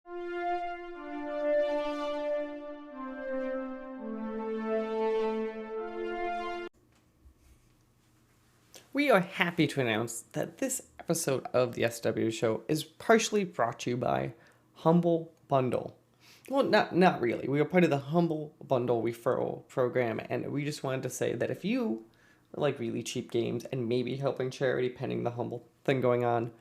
We are happy to announce that this episode of the SWW show is partially brought to you by Humble Bundle. Well, not really. We are part of the Humble Bundle referral program, and we just wanted to say that if you like really cheap games and maybe helping charity pending the Humble thing going on,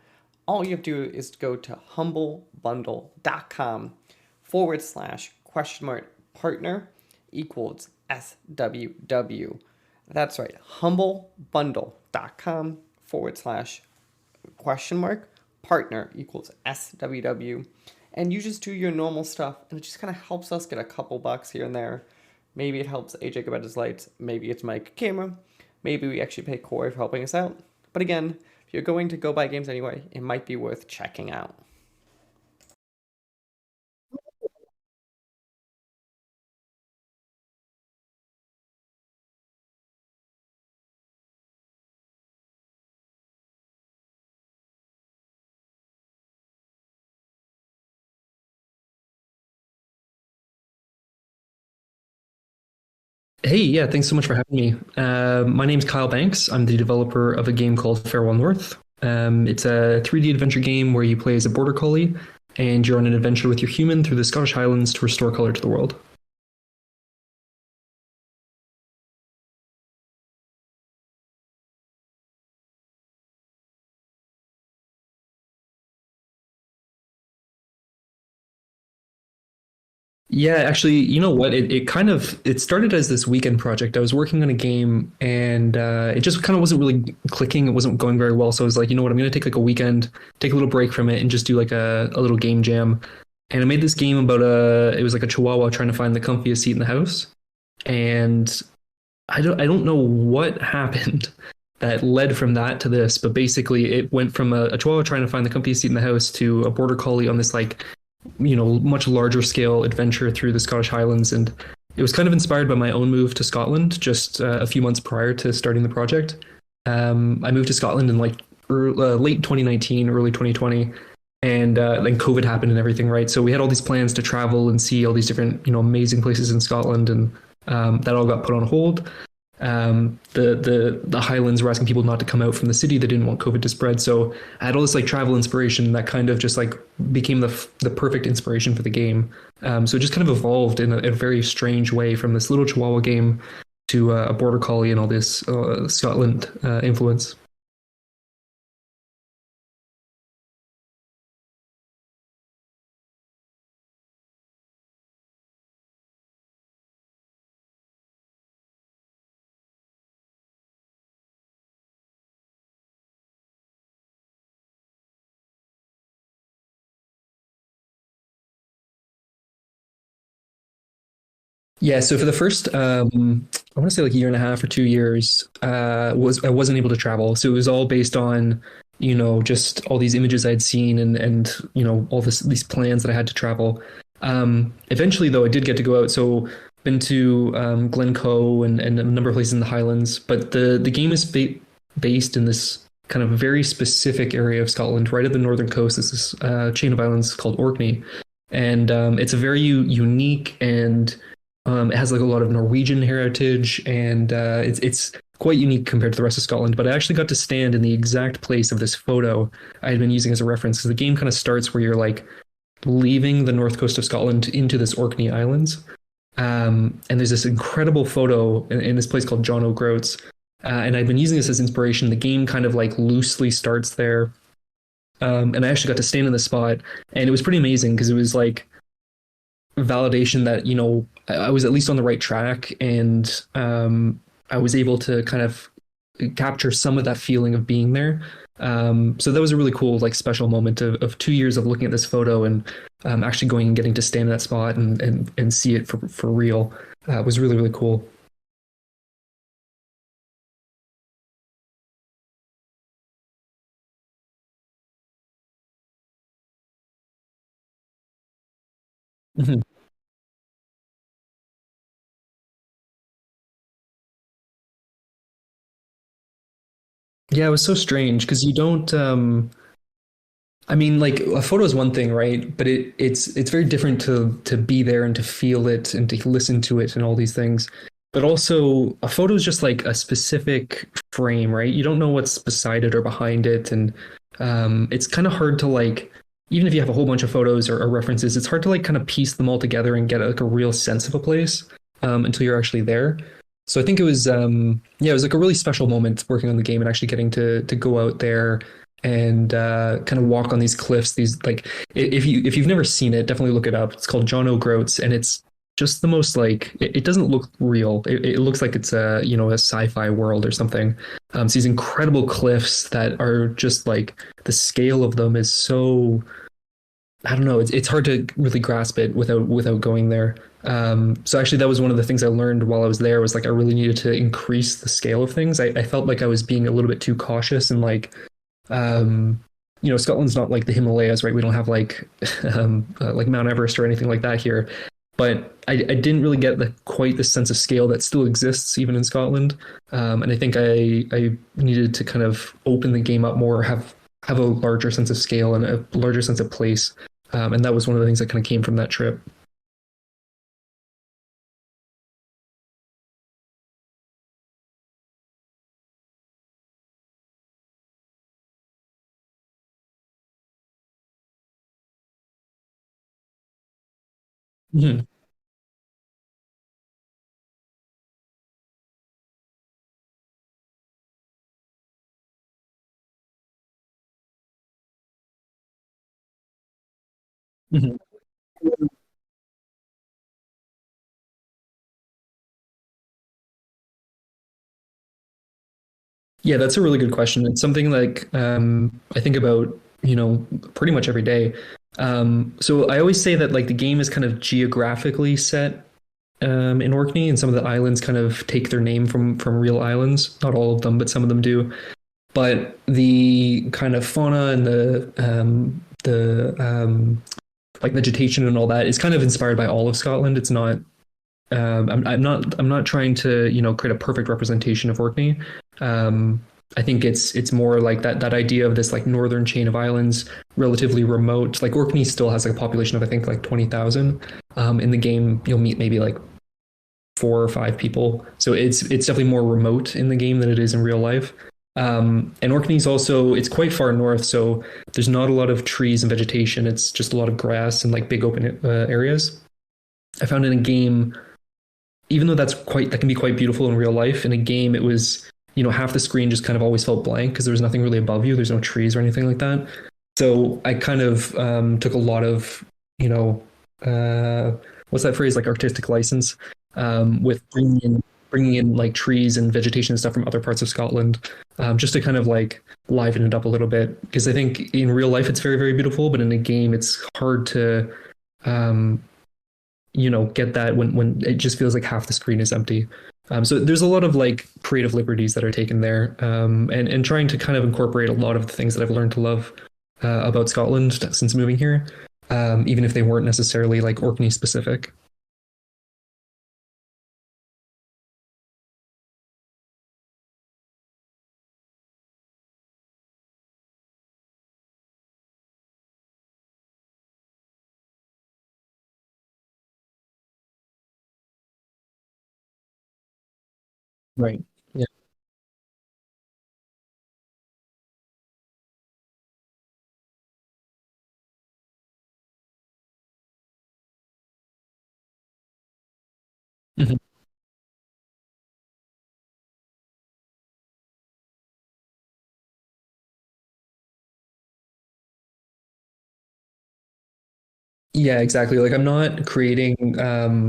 all you have to do is go to humblebundle.com/question mark partner equals SWW. That's right, humblebundle.com/question mark partner equals SWW. And you just do your normal stuff, and it just kind of helps us get a couple bucks here and there. Maybe it helps AJ get his lights, maybe it's Mike camera, maybe we actually pay Corey for helping us out. But again, if you're going to go buy games anyway, it might be worth checking out. Hey, yeah, thanks so much for having me. My name's Kyle Banks. I'm the developer of a game called Farewell North. It's a 3D adventure game where you play as a border collie and you're on an adventure with your human through the Scottish Highlands to restore color to the world. Yeah, actually, you know what? It started as this weekend project. I was working on a game and it just kind of wasn't really clicking. It wasn't going very well. So I was like, you know what? I'm going to take like a weekend, take a little break from it and just do like a little game jam. And I made this game about it was like a Chihuahua trying to find the comfiest seat in the house. And I don't know what happened that led from that to this, but basically it went from a Chihuahua trying to find the comfiest seat in the house to a border collie on this like much larger scale adventure through the Scottish Highlands. And it was kind of inspired by my own move to Scotland just a few months prior to starting the project. I moved to Scotland in like late 2019, early 2020. And then COVID happened and everything, right? So we had all these plans to travel and see all these different, amazing places in Scotland, and that all got put on hold. The Highlands were asking people not to come out from the city. They didn't want COVID to spread. So I had all this like travel inspiration that kind of just like became the perfect inspiration for the game. So it just kind of evolved in a very strange way from this little Chihuahua game to a border collie and all this Scotland influence. Yeah, so for the first, I want to say like a year and a half or 2 years, I wasn't able to travel. So it was all based on, just all these images I'd seen and all these plans that I had to travel. Eventually, though, I did get to go out. So been to Glencoe and a number of places in the Highlands. But the game is based in this kind of very specific area of Scotland, right at the northern coast. This is chain of islands called Orkney, and it's a very unique and it has like a lot of Norwegian heritage, and it's quite unique compared to the rest of Scotland. But I actually got to stand in the exact place of this photo I had been using as a reference, because the game kind of starts where you're like leaving the north coast of Scotland into this Orkney Islands. And there's this incredible photo in this place called John O'Groats. And I've been using this as inspiration. The game kind of like loosely starts there. And I actually got to stand in the spot, and it was pretty amazing because it was like validation that I was at least on the right track, and I was able to kind of capture some of that feeling of being there. So that was a really cool, like, special moment of 2 years of looking at this photo and actually going and getting to stand in that spot and see it for real. Was really, really cool. Mhm. Yeah, it was so strange because you don't. I mean, like a photo is one thing, right? But it's very different to be there and to feel it and to listen to it and all these things. But also, a photo is just like a specific frame, right? You don't know what's beside it or behind it, and it's kind of hard to like, even if you have a whole bunch of photos or references, it's hard to like kind of piece them all together and get like a real sense of a place until you're actually there. So I think it was yeah, it was like a really special moment working on the game and actually getting to go out there and kind of walk on these cliffs. These like if you've never seen it, definitely look it up. It's called John O'Groats, and it's just the most like it doesn't look real. It looks like it's a a sci-fi world or something. It's these incredible cliffs that are just like the scale of them is so I don't know. It's hard to really grasp it without going there. So actually, that was one of the things I learned while I was there. Was like I really needed to increase the scale of things. I felt like I was being a little bit too cautious and like, um, Scotland's not like the Himalayas, right? We don't have like Mount Everest or anything like that here. But I didn't really get quite the sense of scale that still exists even in Scotland. And I think I needed to kind of open the game up more, have a larger sense of scale and a larger sense of place. And that was one of the things that kind of came from that trip. Mhm. Mhm. Yeah, that's a really good question. It's something like I think about, pretty much every day. So I always say that like the game is kind of geographically set in Orkney, and some of the islands kind of take their name from real islands. Not all of them, but some of them do. But the kind of fauna and the like vegetation and all that is kind of inspired by all of Scotland. It's not I'm not trying to create a perfect representation of Orkney. I think it's more like that idea of this like northern chain of islands, relatively remote. Like Orkney still has like a population of I think like 20,000. In the game, you'll meet maybe like 4 or 5 people, so it's definitely more remote in the game than it is in real life. And Orkney's also it's quite far north, so there's not a lot of trees and vegetation. It's just a lot of grass and like big open areas. I found in a game even though that can be quite beautiful in real life, in a game it was half the screen just kind of always felt blank because there was nothing really above you. There's no trees or anything like that. So I kind of took a lot of what's that phrase like artistic license with bringing in like trees and vegetation and stuff from other parts of Scotland, just to kind of like liven it up a little bit because I think in real life it's very very beautiful, but in a game it's hard to um, get that when it just feels like half the screen is empty. So there's a lot of like creative liberties that are taken there, and trying to kind of incorporate a lot of the things that I've learned to love about Scotland since moving here, even if they weren't necessarily like Orkney specific. Right. Yeah. Mhm. Yeah, exactly. Like I'm not creating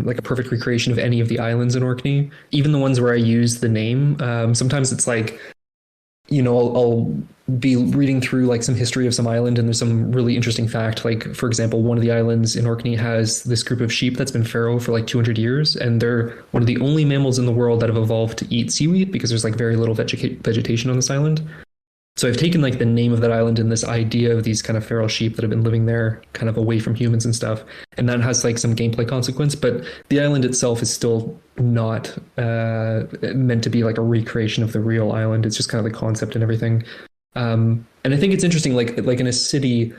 like a perfect recreation of any of the islands in Orkney, even the ones where I use the name. Sometimes it's like I'll be reading through like some history of some island, and there's some really interesting fact. Like, for example, one of the islands in Orkney has this group of sheep that's been feral for like 200 years, and they're one of the only mammals in the world that have evolved to eat seaweed because there's like very little vegetation on this island. So I've taken like the name of that island and this idea of these kind of feral sheep that have been living there kind of away from humans and stuff. And that has like some gameplay consequence, but the island itself is still not meant to be like a recreation of the real island. It's just kind of the concept and everything. And I think it's interesting, like in a city,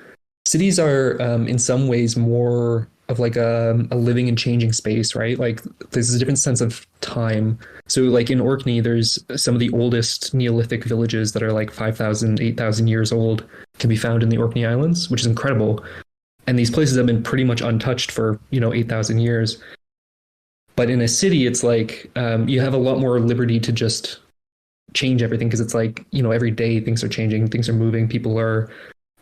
cities are in some ways more of like a living and changing space, right? Like there's a different sense of time. So like in Orkney, there's some of the oldest Neolithic villages that are like 5,000, 8,000 years old can be found in the Orkney Islands, which is incredible. And these places have been pretty much untouched for, 8,000 years. But in a city, it's like you have a lot more liberty to just change everything because it's like, every day things are changing, things are moving, people are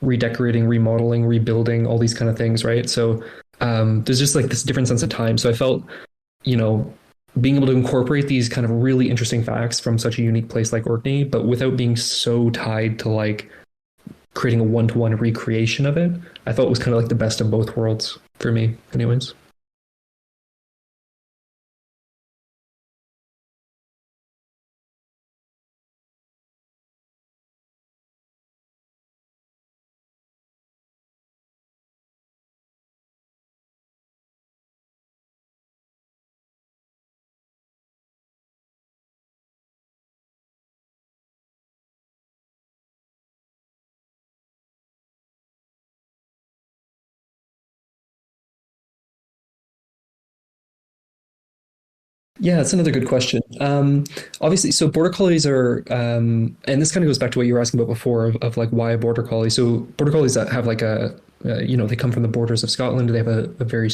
redecorating, remodeling, rebuilding, all these kind of things, right? So there's just like this different sense of time. So I felt, you know, being able to incorporate these kind of really interesting facts from such a unique place like Orkney, but without being so tied to like creating a one-to-one recreation of it, I thought was kind of like the best of both worlds for me, anyways. Yeah, that's another good question. Obviously, so border collies are, and this kind of goes back to what you were asking about before of like why a border collie. So border collies that have like they come from the borders of Scotland. They have a very,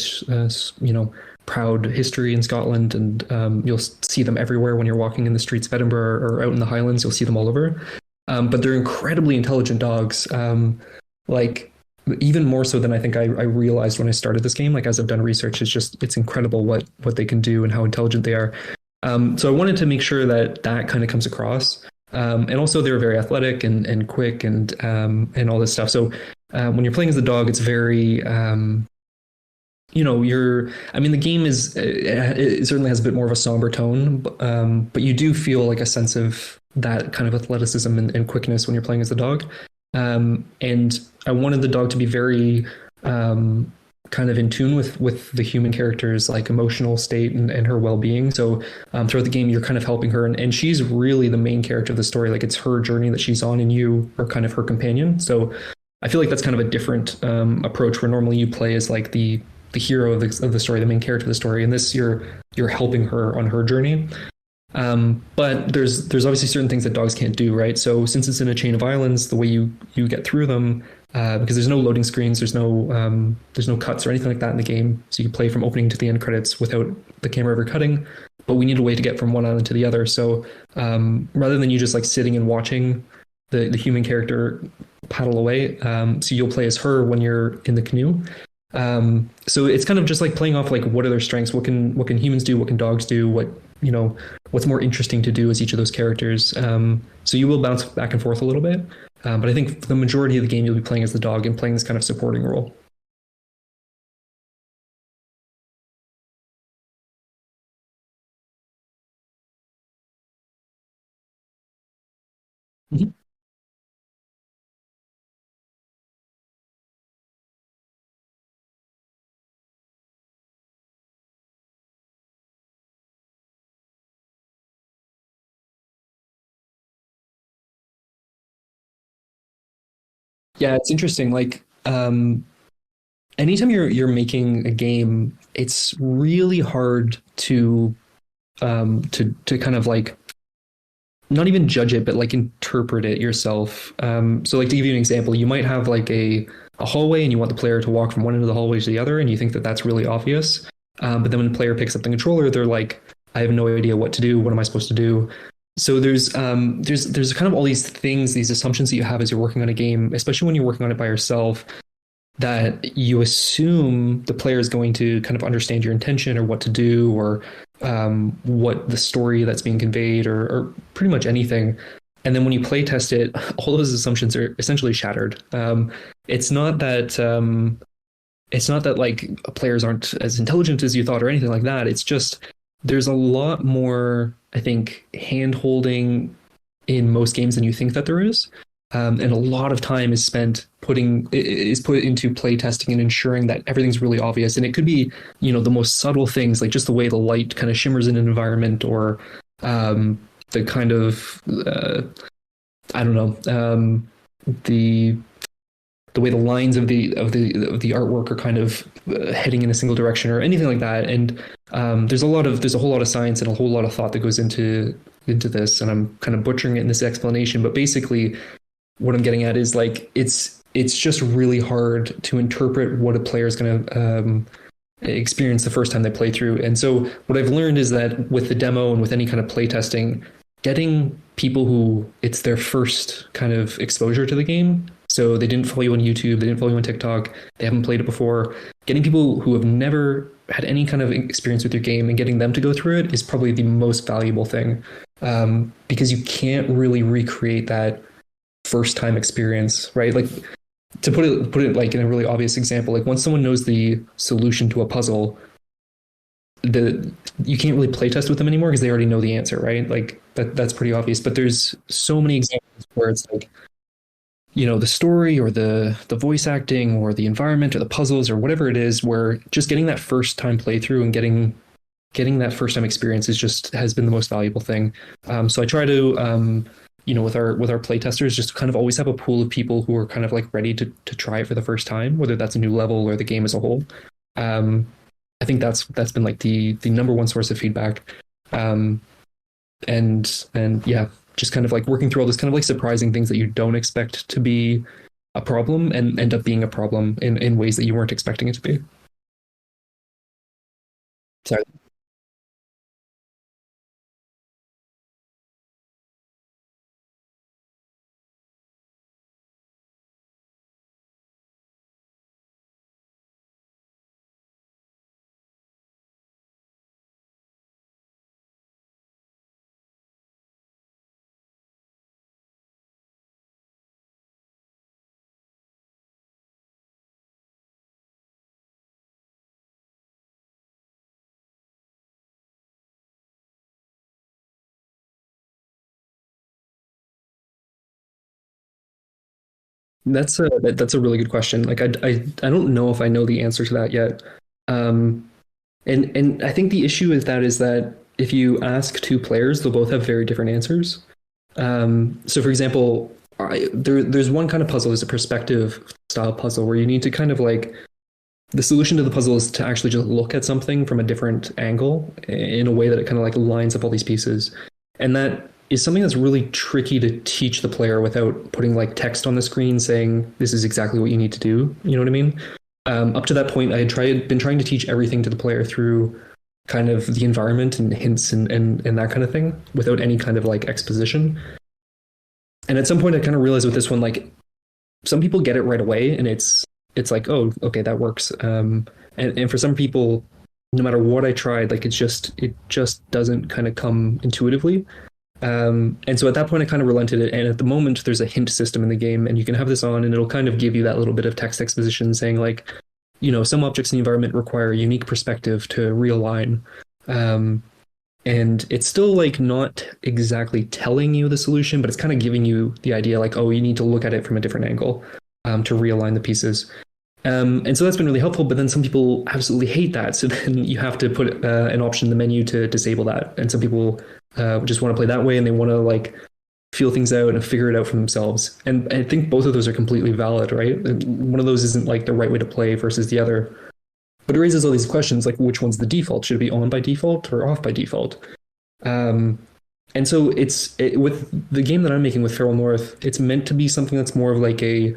proud history in Scotland, and you'll see them everywhere when you're walking in the streets of Edinburgh or out in the Highlands. You'll see them all over. But they're incredibly intelligent dogs. Like even more so than I think I realized when I started this game. Like as I've done research, it's incredible what they can do and how intelligent they are. So I wanted to make sure that that kind of comes across. And also they're very athletic and quick and all this stuff. So when you're playing as the dog, it's very the game it certainly has a bit more of a somber tone, but you do feel like a sense of that kind of athleticism and quickness when you're playing as the dog. And I wanted the dog to be very kind of in tune with the human character's like emotional state and her well-being. So throughout the game, you're kind of helping her, and she's really the main character of the story. Like it's her journey that she's on, and you are kind of her companion. So I feel like that's kind of a different approach where normally you play as like the hero of the story, the main character of the story. And this you're helping her on her journey. But there's obviously certain things that dogs can't do, right? So since it's in a chain of islands, the way you get through them, because there's no loading screens, there's no cuts or anything like that in the game, so you can play from opening to the end credits without the camera ever cutting. But we need a way to get from one island to the other. So rather than you just like sitting and watching the human character paddle away, so you'll play as her when you're in the canoe. So it's kind of just like playing off like what are their strengths, what can humans do, what can dogs do, what's more interesting to do as each of those characters. So you will bounce back and forth a little bit, but I think the majority of the game you'll be playing as the dog and playing this kind of supporting role. Mhm. Yeah, it's interesting. Like anytime you're making a game, it's really hard to kind of like not even judge it, but like interpret it yourself. So like to give you an example, you might have like a hallway and you want the player to walk from one end of the hallway to the other, and you think that that's really obvious. But then when the player picks up the controller, they're like, I have no idea what to do. What am I supposed to do? So there's kind of all these things, these assumptions that you have as you're working on a game, especially when you're working on it by yourself, that you assume the player is going to kind of understand your intention or what to do or what the story that's being conveyed or pretty much anything. And then when you play test it, all those assumptions are essentially shattered. It's not that like players aren't as intelligent as you thought or anything like that. It's just there's a lot more, I think, hand holding in most games than you think that there is. And a lot of time is put into play testing and ensuring that everything's really obvious. And it could be, the most subtle things, like just the way the light kind of shimmers in an environment, or the kind of I don't know, the the way the lines of the artwork are kind of heading in a single direction or anything like that. And there's a whole lot of science and a whole lot of thought that goes into this. And I'm kind of butchering it in this explanation, but basically, what I'm getting at is like it's just really hard to interpret what a player is going to experience the first time they play through. And so what I've learned is that with the demo and with any kind of play testing, getting people who it's their first kind of exposure to the game. So they didn't follow you on YouTube, they didn't follow you on TikTok, they haven't played it before. Getting people who have never had any kind of experience with your game and getting them to go through it is probably the most valuable thing, because you can't really recreate that first time experience, right? Like to put it like in a really obvious example, like once someone knows the solution to a puzzle, you can't really play test with them anymore because they already know the answer, right? Like that's pretty obvious. But there's so many examples where it's like, the story or the voice acting or the environment or the puzzles or whatever it is, where just getting that first time playthrough and getting that first time experience has been the most valuable thing. So I try to with our play testers, just kind of always have a pool of people who are kind of like ready to try it for the first time, whether that's a new level or the game as a whole. I think that's been like the number one source of feedback. And yeah, just kind of like working through all this kind of like surprising things that you don't expect to be a problem and end up being a problem in ways that you weren't expecting it to be. Sorry. That's a really good question. Like I don't know if I know the answer to that yet. Um, and I think the issue is that if you ask two players, they'll both have very different answers. So for example, there's one kind of puzzle, there's a perspective style puzzle where you need to kind of like the solution to the puzzle is to actually just look at something from a different angle in a way that it kind of like lines up all these pieces. And that is something that's really tricky to teach the player without putting like text on the screen saying this is exactly what you need to do. You know what I mean? Up to that point, I had been trying to teach everything to the player through kind of the environment and hints and that kind of thing without any kind of like exposition. And at some point, I kind of realized with this one, like some people get it right away, and it's like, oh, okay, that works. And for some people, no matter what I tried, like it just doesn't kind of come intuitively. And so at that point, I kind of relented it. And at the moment, there's a hint system in the game, and you can have this on, and it'll kind of give you that little bit of text exposition saying, like, some objects in the environment require a unique perspective to realign. Um, and it's still like not exactly telling you the solution, but it's kind of giving you the idea, like, oh, you need to look at it from a different angle to realign the pieces. And so that's been really helpful, but then some people absolutely hate that. So then you have to put an option in the menu to disable that. And some people just want to play that way and they want to like feel things out and figure it out for themselves. And I think both of those are completely valid, right? One of those isn't like the right way to play versus the other. But it raises all these questions like which one's the default? Should it be on by default or off by default? Um, and so with the game that I'm making with Feral North, it's meant to be something that's more of like a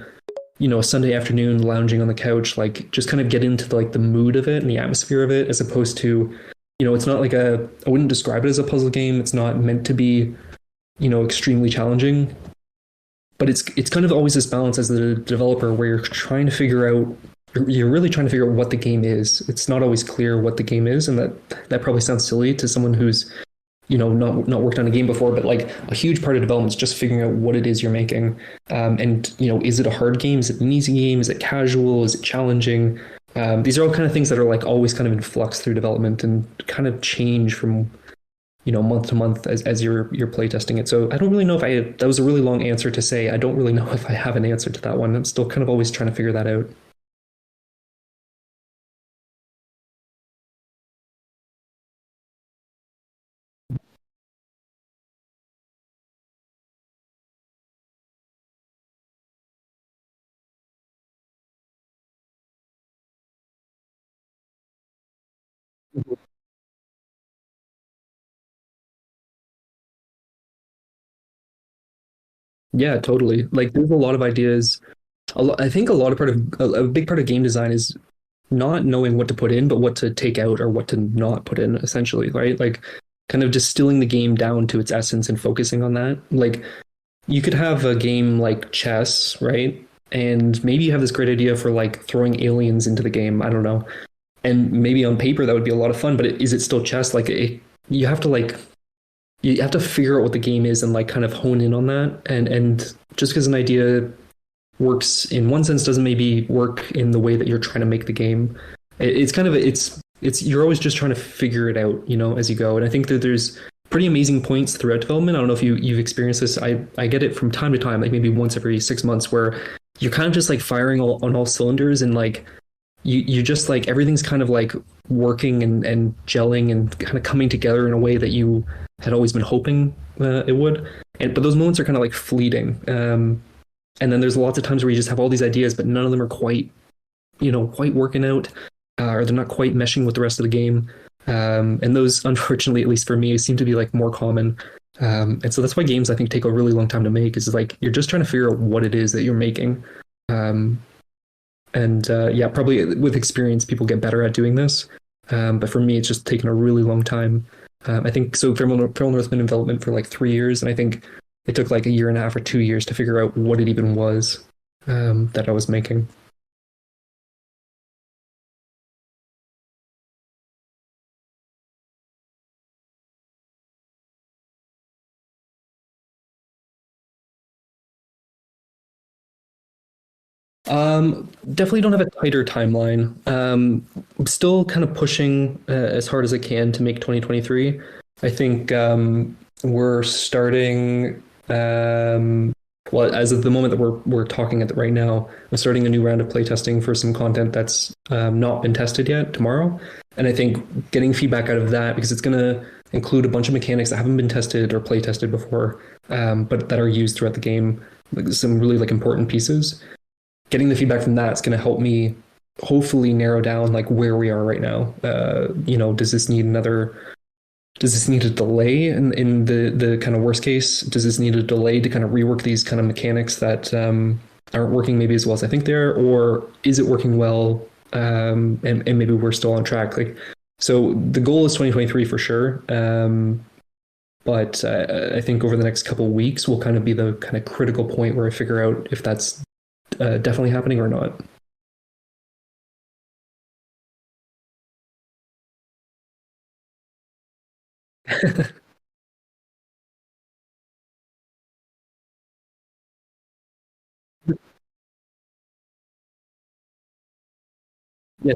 Sunday afternoon lounging on the couch, like just kind of get into like the mood of it and the atmosphere of it, as opposed to, it's not like I wouldn't describe it as a puzzle game. It's not meant to be, extremely challenging, but it's kind of always this balance as the developer where you're really trying to figure out what the game is. It's not always clear what the game is, and that probably sounds silly to someone who's not worked on a game before, but like a huge part of development is just figuring out what it is you're making. And is it a hard game? Is it an easy game? Is it casual? Is it challenging? These are all kind of things that are like always kind of in flux through development and kind of change from month to month as you're playtesting it. So I don't really know that was a really long answer to say I don't really know if I have an answer to that one. I'm still kind of always trying to figure that out. Yeah, totally. Like there's a lot of ideas. I think a lot of a big part of game design is not knowing what to put in, but what to take out or what to not put in, essentially, right? Like kind of distilling the game down to its essence and focusing on that. Like you could have a game like chess, right? And maybe you have this great idea for like throwing aliens into the game. I don't know. And maybe on paper that would be a lot of fun, but is it still chess? You have to you have to figure out what the game is and like kind of hone in on that. And just because an idea works in one sense doesn't maybe work in the way that you're trying to make the game. It's kind of it's you're always just trying to figure it out, as you go. And I think that there's pretty amazing points throughout development. I don't know if you've experienced this. I get it from time to time, like maybe once every 6 months, where you're kind of just like firing on all cylinders and like you just like everything's kind of like working and gelling and kind of coming together in a way that you had always been hoping it would. And but those moments are kind of like fleeting. And then there's lots of times where you just have all these ideas, but none of them are quite, quite working out, or they're not quite meshing with the rest of the game. And those, unfortunately, at least for me, seem to be like more common. And so that's why games I think take a really long time to make. Is like you're just trying to figure out what it is that you're making. And yeah, probably with experience, people get better at doing this. But for me, it's just taken a really long time. I think so. Feral North's been in development for like 3 years, and I think it took like a year and a half or 2 years to figure out what it even was that I was making. Definitely don't have a tighter timeline. I'm still kind of pushing as hard as I can to make 2023. I think we're starting. Well, as of the moment that we're talking at the, right now, I'm starting a new round of playtesting for some content that's not been tested yet tomorrow, and I think getting feedback out of that because it's going to include a bunch of mechanics that haven't been tested or play tested before, but that are used throughout the game, like some really like important pieces. Getting the feedback from that is going to help me hopefully narrow down like where we are right now. Does this need another? Does this need a delay in the kind of worst case? Does this need a delay to kind of rework these kind of mechanics that aren't working maybe as well as I think they're, or is it working well? And maybe we're still on track. Like, so the goal is 2023 for sure. But I think over the next couple of weeks will kind of be the kind of critical point where I figure out if that's definitely happening or not. Yeah.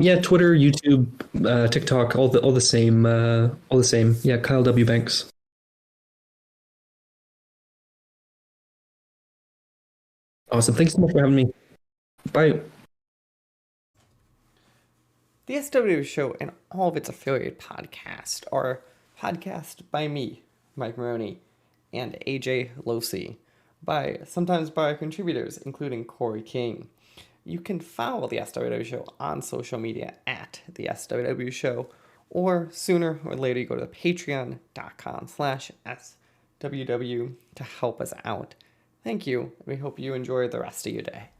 Yeah, Twitter, YouTube, TikTok, all the same. Yeah, Kyle W. Banks. Awesome. Thanks so much for having me. Bye. The SWW show and all of its affiliate podcasts are podcast by me, Mike Maroney, and AJ Losi, sometimes by contributors including Corey King. You can follow the SWW show on social media at the SWW show, or sooner or later you go to patreon.com/SWW to help us out. Thank you. We hope you enjoy the rest of your day.